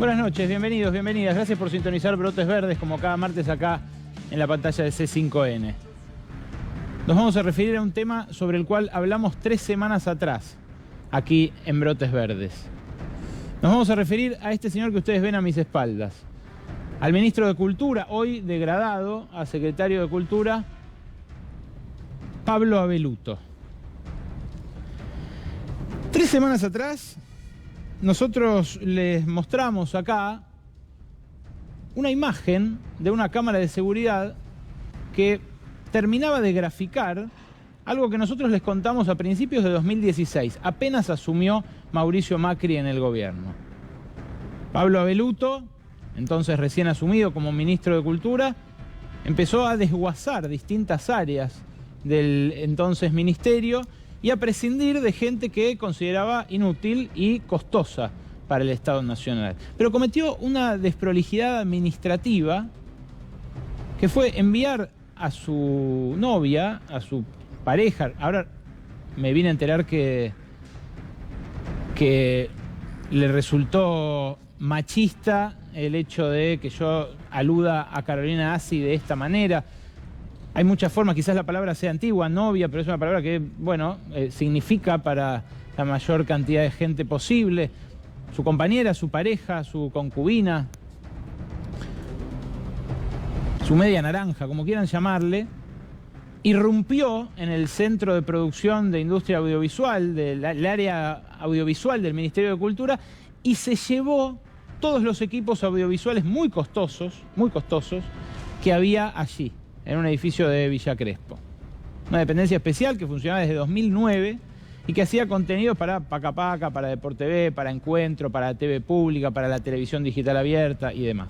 Buenas noches, bienvenidos, bienvenidas. Gracias por sintonizar Brotes Verdes como cada martes acá en la pantalla de C5N. Nos vamos a referir a un tema sobre el cual hablamos 3 semanas atrás, aquí en Brotes Verdes. Nos vamos a referir a este señor que ustedes ven a mis espaldas, al ministro de Cultura, hoy degradado a secretario de Cultura, Pablo Abeluto. 3 semanas atrás, nosotros les mostramos acá una imagen de una cámara de seguridad que terminaba de graficar algo que nosotros les contamos a principios de 2016, apenas asumió Mauricio Macri en el gobierno. Pablo Abeluto, entonces recién asumido como ministro de Cultura, empezó a desguazar distintas áreas del entonces ministerio y a prescindir de gente que consideraba inútil y costosa para el Estado Nacional. Pero cometió una desprolijidad administrativa que fue enviar a su novia, a su pareja. Ahora me vine a enterar que le resultó machista el hecho de que yo aluda a Carolina Assi de esta manera. Hay muchas formas, quizás la palabra sea antigua, novia, pero es una palabra que, bueno, significa para la mayor cantidad de gente posible. Su compañera, su pareja, su concubina, su media naranja, como quieran llamarle, irrumpió en el Centro de Producción de Industria Audiovisual, del área audiovisual del Ministerio de Cultura, y se llevó todos los equipos audiovisuales muy costosos, que había allí, en un edificio de Villa Crespo. Una dependencia especial que funcionaba desde 2009 y que hacía contenidos para Paca Paca, para Deporte TV, para Encuentro, para TV Pública, para la televisión digital abierta y demás.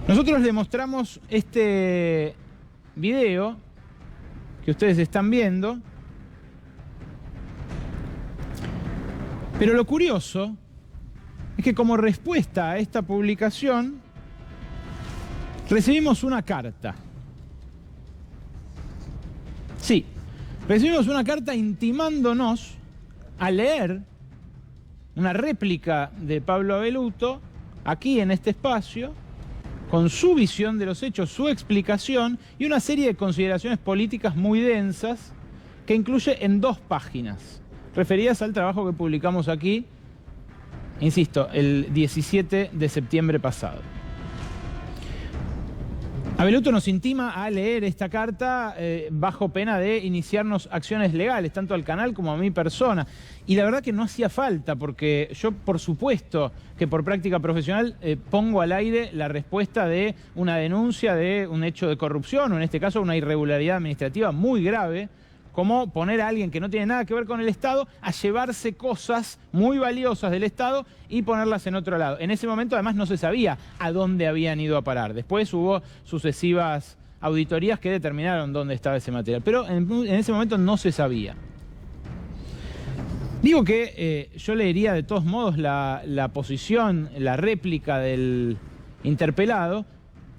Nosotros les mostramos este video que ustedes están viendo, pero lo curioso es que como respuesta a esta publicación recibimos una carta. Sí, recibimos una carta intimándonos a leer una réplica de Pablo Abeluto aquí en este espacio, con su visión de los hechos, su explicación y una serie de consideraciones políticas muy densas que incluye en 2 páginas, referidas al trabajo que publicamos aquí, insisto, el 17 de septiembre pasado. Abeluto nos intima a leer esta carta bajo pena de iniciarnos acciones legales, tanto al canal como a mi persona. Y la verdad que no hacía falta, porque yo, por supuesto, que por práctica profesional pongo al aire la respuesta de una denuncia de un hecho de corrupción, o en este caso una irregularidad administrativa muy grave, como poner a alguien que no tiene nada que ver con el Estado a llevarse cosas muy valiosas del Estado y ponerlas en otro lado. En ese momento además no se sabía a dónde habían ido a parar. Después hubo sucesivas auditorías que determinaron dónde estaba ese material, pero en ese momento no se sabía. Digo que yo leería de todos modos la posición, la réplica del interpelado,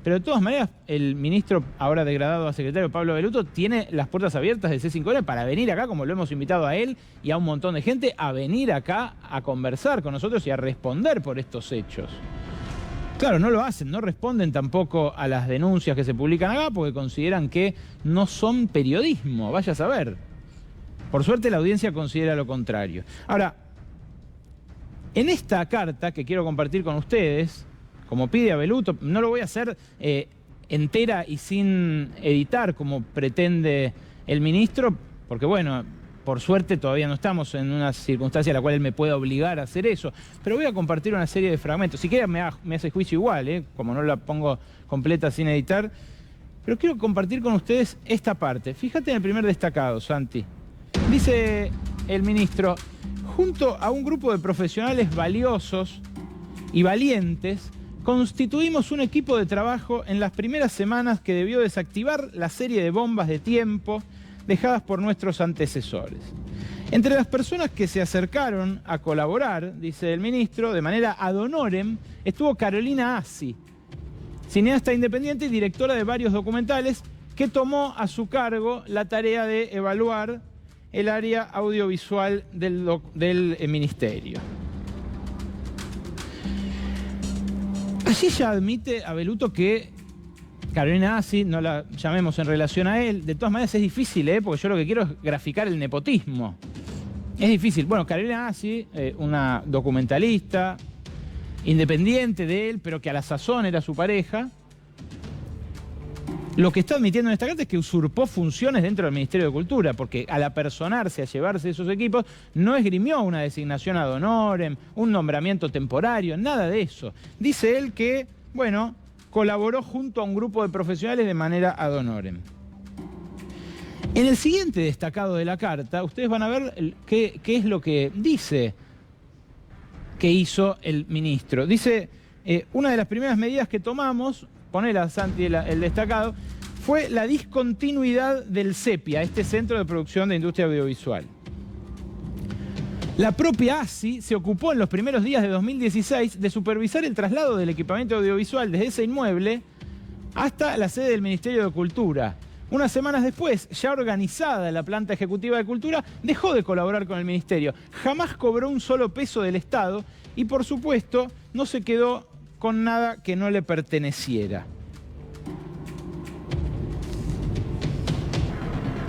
pero de todas maneras, el ministro, ahora degradado a secretario, Pablo Abeluto, tiene las puertas abiertas de C5N para venir acá, como lo hemos invitado a él y a un montón de gente, a venir acá a conversar con nosotros y a responder por estos hechos. Claro, no lo hacen, no responden tampoco a las denuncias que se publican acá porque consideran que no son periodismo, vaya a saber. Por suerte la audiencia considera lo contrario. Ahora, en esta carta que quiero compartir con ustedes, como pide Abeluto, no lo voy a hacer entera y sin editar como pretende el ministro, porque bueno, por suerte todavía no estamos en una circunstancia en la cual él me pueda obligar a hacer eso, pero voy a compartir una serie de fragmentos. Si quiere me hace juicio igual, como no la pongo completa sin editar, pero quiero compartir con ustedes esta parte. Fíjate en el primer destacado, Santi. Dice el ministro: junto a un grupo de profesionales valiosos y valientes, constituimos un equipo de trabajo en las primeras semanas que debió desactivar la serie de bombas de tiempo dejadas por nuestros antecesores. Entre las personas que se acercaron a colaborar, dice el ministro, de manera ad honorem, estuvo Carolina Assi, cineasta independiente y directora de varios documentales, que tomó a su cargo la tarea de evaluar el área audiovisual del ministerio. Allí ya admite Abelluto que Carolina Assi, no la llamemos en relación a él, de todas maneras es difícil, porque yo lo que quiero es graficar el nepotismo. Es difícil. Bueno, Carolina Assi, una documentalista, independiente de él, pero que a la sazón era su pareja, lo que está admitiendo en esta carta es que usurpó funciones dentro del Ministerio de Cultura, porque al apersonarse, a llevarse esos equipos, no esgrimió una designación ad honorem, un nombramiento temporario, nada de eso. Dice él que, bueno, colaboró junto a un grupo de profesionales de manera ad honorem. En el siguiente destacado de la carta, ustedes van a ver qué es lo que dice que hizo el ministro. Dice, una de las primeras medidas que tomamos, ponela Santi el destacado, fue la discontinuidad del CEPIA, este Centro de Producción de Industria Audiovisual. La propia Assi se ocupó en los primeros días de 2016 de supervisar el traslado del equipamiento audiovisual desde ese inmueble hasta la sede del Ministerio de Cultura. Unas semanas después, ya organizada la planta ejecutiva de Cultura, dejó de colaborar con el Ministerio. Jamás cobró un solo peso del Estado y, por supuesto, no se quedó con nada que no le perteneciera.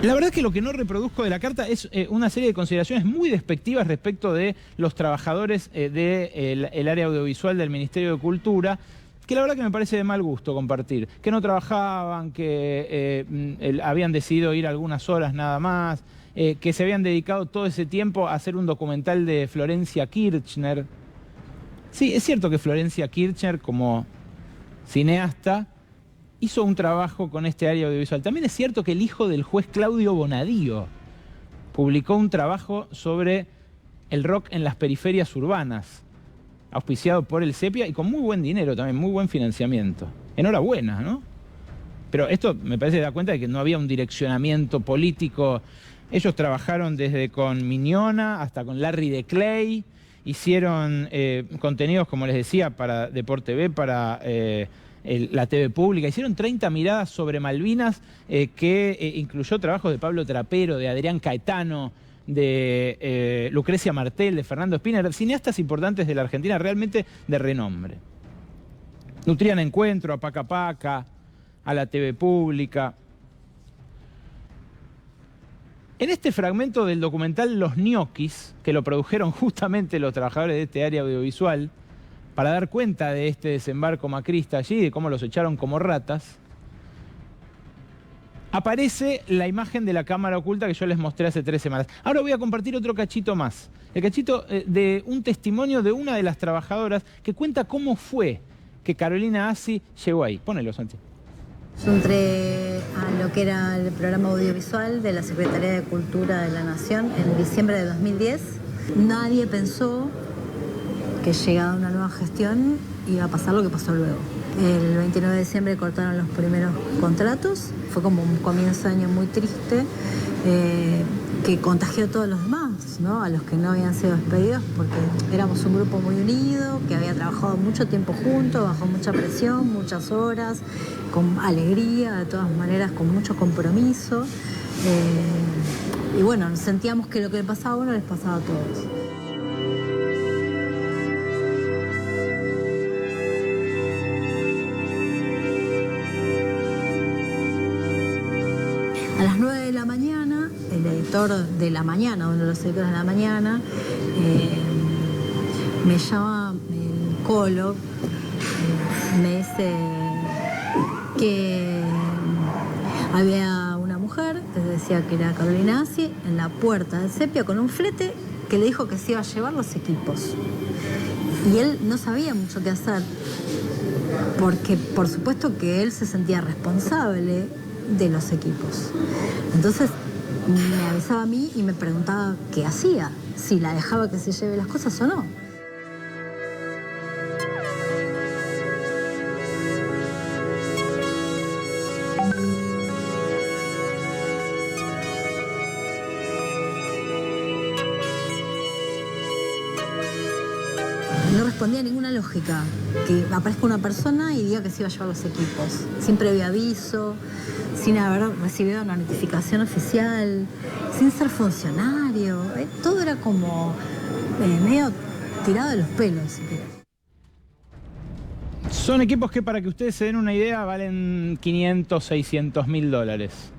La verdad es que lo que no reproduzco de la carta es una serie de consideraciones muy despectivas respecto de los trabajadores del área audiovisual del Ministerio de Cultura, que la verdad que me parece de mal gusto compartir. Que no trabajaban, que habían decidido ir algunas horas nada más, que se habían dedicado todo ese tiempo a hacer un documental de Florencia Kirchner. Sí, es cierto que Florencia Kirchner, como cineasta, hizo un trabajo con este área audiovisual. También es cierto que el hijo del juez Claudio Bonadío publicó un trabajo sobre el rock en las periferias urbanas, auspiciado por el CEPIA y con muy buen dinero también, muy buen financiamiento. Enhorabuena, ¿no? Pero esto me parece que da cuenta de que no había un direccionamiento político. Ellos trabajaron desde con Miñona hasta con Larry de Clay, hicieron contenidos, como les decía, para Deporte TV, para la TV pública. Hicieron 30 miradas sobre Malvinas, que incluyó trabajos de Pablo Trapero, de Adrián Caetano, de Lucrecia Martel, de Fernando Spinner, cineastas importantes de la Argentina, realmente de renombre. Nutrían Encuentro, a Paca Paca, a la TV pública. En este fragmento del documental Los Ñoquis, que lo produjeron justamente los trabajadores de este área audiovisual, para dar cuenta de este desembarco macrista allí, de cómo los echaron como ratas, aparece la imagen de la cámara oculta que yo les mostré hace 3 semanas. Ahora voy a compartir otro cachito más. El cachito de un testimonio de una de las trabajadoras que cuenta cómo fue que Carolina Assi llegó ahí. Ponelo, Santi. Yo entré a lo que era el programa audiovisual de la Secretaría de Cultura de la Nación en diciembre de 2010. Nadie pensó que llegada una nueva gestión iba a pasar lo que pasó luego. El 29 de diciembre cortaron los primeros contratos. Fue como un comienzo de año muy triste que contagió a todos los demás, ¿no? A los que no habían sido despedidos, porque éramos un grupo muy unido, que había trabajado mucho tiempo juntos, bajo mucha presión, muchas horas, con alegría, de todas maneras, con mucho compromiso. Y bueno, sentíamos que lo que le pasaba a uno les pasaba a todos. A las 9 de la mañana, el editor de La Mañana, uno de los editores de La Mañana, me llama el Colo, me dice que había una mujer que decía que era Carolina Assi en la puerta del CEPIA con un flete que le dijo que se iba a llevar los equipos. Y él no sabía mucho qué hacer, porque por supuesto que él se sentía responsable de los equipos. Entonces me avisaba a mí y me preguntaba qué hacía, si la dejaba que se lleve las cosas o no. No respondía a ninguna lógica que aparezca una persona y diga que se iba a llevar los equipos, sin previo aviso, sin haber recibido una notificación oficial, sin ser funcionario. Todo era como medio tirado de los pelos, si querés. Son equipos que, para que ustedes se den una idea, valen 500, 600 mil dólares.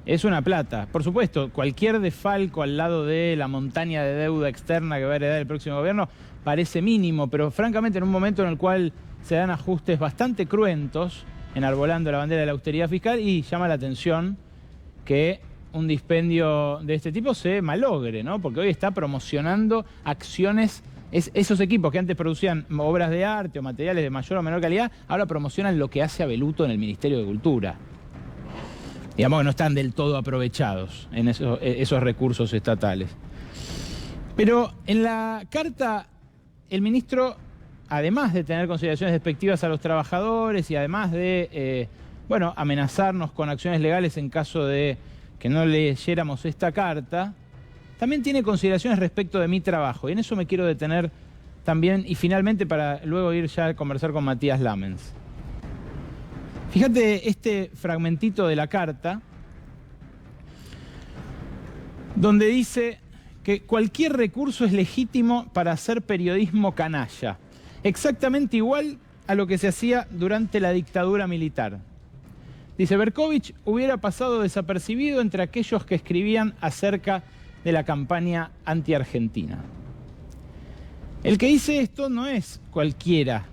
Es una plata. Por supuesto, cualquier desfalco al lado de la montaña de deuda externa que va a heredar el próximo gobierno parece mínimo, pero francamente en un momento en el cual se dan ajustes bastante cruentos, enarbolando la bandera de la austeridad fiscal, y llama la atención que un dispendio de este tipo se malogre, ¿no? Porque hoy está promocionando acciones. Esos equipos que antes producían obras de arte o materiales de mayor o menor calidad, ahora promocionan lo que hace Abeluto en el Ministerio de Cultura. Digamos que no están del todo aprovechados en esos recursos estatales. Pero en la carta, el ministro, además de tener consideraciones despectivas a los trabajadores y además de amenazarnos con acciones legales en caso de que no leyéramos esta carta, también tiene consideraciones respecto de mi trabajo, y en eso me quiero detener también, y finalmente para luego ir ya a conversar con Matías Lamens. Fíjate este fragmentito de la carta, donde dice que cualquier recurso es legítimo para hacer periodismo canalla, exactamente igual a lo que se hacía durante la dictadura militar. Dice, Berkovich hubiera pasado desapercibido entre aquellos que escribían acerca de la campaña anti-argentina. El que dice esto no es cualquiera.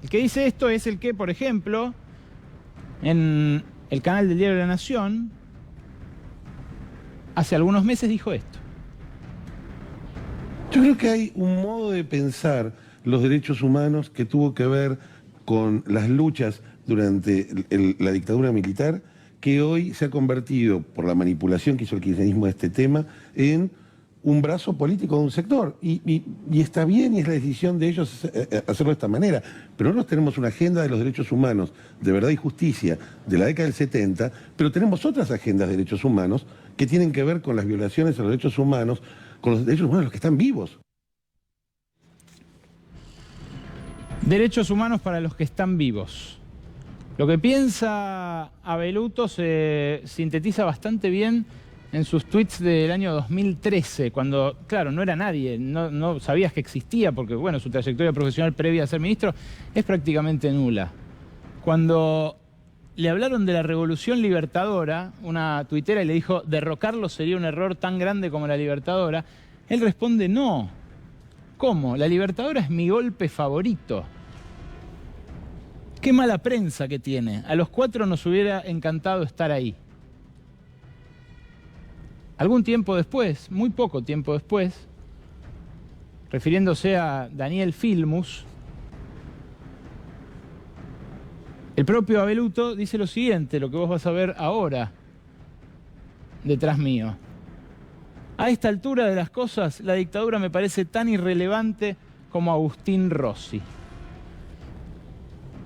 El que dice esto es el que, por ejemplo, en el canal del diario La Nación, hace algunos meses dijo esto. Yo creo que hay un modo de pensar los derechos humanos que tuvo que ver con las luchas durante la dictadura militar, que hoy se ha convertido, por la manipulación que hizo el kirchnerismo de este tema, en un brazo político de un sector. Y está bien, y es la decisión de ellos hacerlo de esta manera. Pero nosotros tenemos una agenda de los derechos humanos, de verdad y justicia, de la década del 70, pero tenemos otras agendas de derechos humanos que tienen que ver con las violaciones a los derechos humanos, con los derechos humanos de los que están vivos. Derechos humanos para los que están vivos. Lo que piensa Abeluto se sintetiza bastante bien en sus tweets del año 2013, cuando, claro, no era nadie, no sabías que existía, porque, bueno, su trayectoria profesional previa a ser ministro es prácticamente nula. Cuando le hablaron de la Revolución Libertadora, una tuitera, y le dijo, derrocarlo sería un error tan grande como la Libertadora, él responde, no. ¿Cómo? La Libertadora es mi golpe favorito. Qué mala prensa que tiene. A los 4 nos hubiera encantado estar ahí. Algún tiempo después, muy poco tiempo después, refiriéndose a Daniel Filmus, el propio Abeluto dice lo siguiente, lo que vos vas a ver ahora, detrás mío. A esta altura de las cosas, la dictadura me parece tan irrelevante como Agustín Rossi.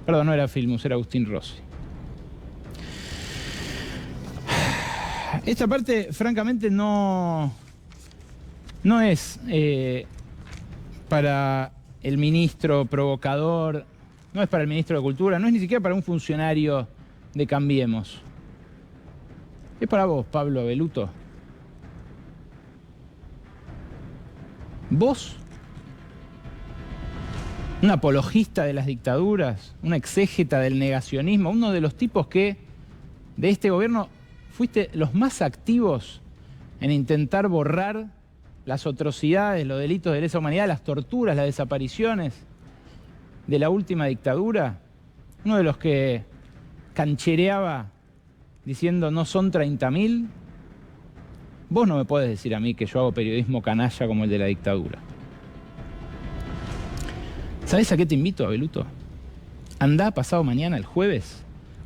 Perdón, no era Filmus, era Agustín Rossi. Esta parte, francamente, no es para el ministro provocador, no es para el ministro de Cultura, no es ni siquiera para un funcionario de Cambiemos. Es para vos, Pablo Abeluto. Vos, un apologista de las dictaduras, un exégeta del negacionismo, uno de los tipos que de este gobierno fuiste los más activos en intentar borrar las atrocidades, los delitos de lesa humanidad, las torturas, las desapariciones de la última dictadura, uno de los que canchereaba diciendo no son 30.000, vos no me podés decir a mí que yo hago periodismo canalla como el de la dictadura. ¿Sabés a qué te invito, Abeluto? Andá pasado mañana, el jueves,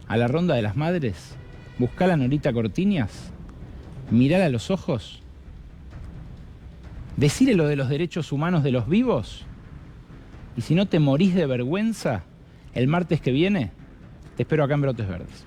a la Ronda de las Madres, buscá a la Norita Cortiñas, mirala a los ojos, decile lo de los derechos humanos de los vivos, y si no te morís de vergüenza, el martes que viene te espero acá en Brotes Verdes.